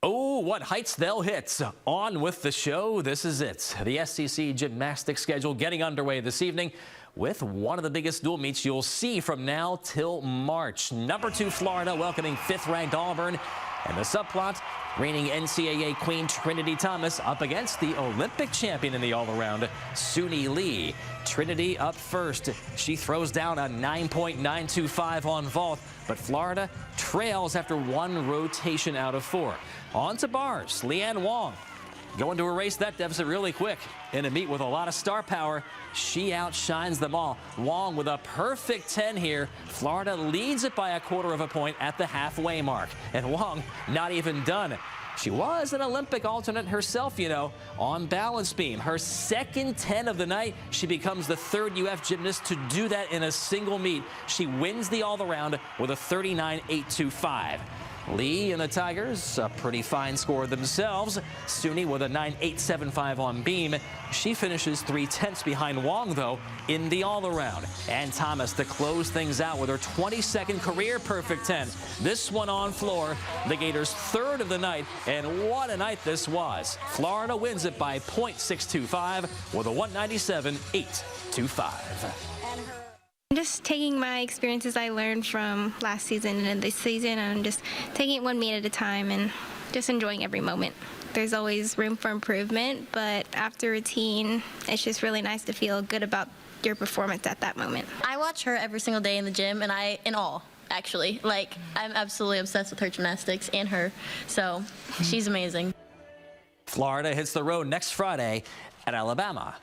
Oh, what heights they'll hit. On with the show. This is it. The SEC gymnastics schedule getting underway this evening with one of the biggest dual meets you'll see from now till March. Number 2 Florida welcoming 5th-ranked Auburn. And the subplot, reigning NCAA queen Trinity Thomas up against the Olympic champion in the all-around, Suni Lee. Trinity up first. She throws down a 9.925 on vault, but Florida trails after 1 rotation out of 4. On to bars, Leanne Wong going to erase that deficit really quick. In a meet with a lot of star power, she outshines them all. Wong with a perfect 10 here. Florida leads it by 1/4 of a point at the halfway mark. And Wong not even done. She was an Olympic alternate herself, you know, on balance beam. Her second 10 of the night. She becomes the 3rd UF gymnast to do that in a single meet. She wins the all-around with a 39.825. Lee and the Tigers, a pretty fine score themselves. Suni with a 9.875 on beam. She finishes 3/10 behind Wong, though, in the all-around. And Thomas to close things out with her 22nd career perfect 10. This one on floor, the Gators' 3rd of the night, and what a night this was. Florida wins it by .625 with a 197.825. I'm just taking my experiences I learned from last season and this season, and I'm just taking it one meet at a time and just enjoying every moment. There's always room for improvement, but after routine, it's just really nice to feel good about your performance at that moment. I watch her every single day in the gym, and actually. I'm absolutely obsessed with her gymnastics and her, so she's amazing. Florida hits the road next Friday at Alabama.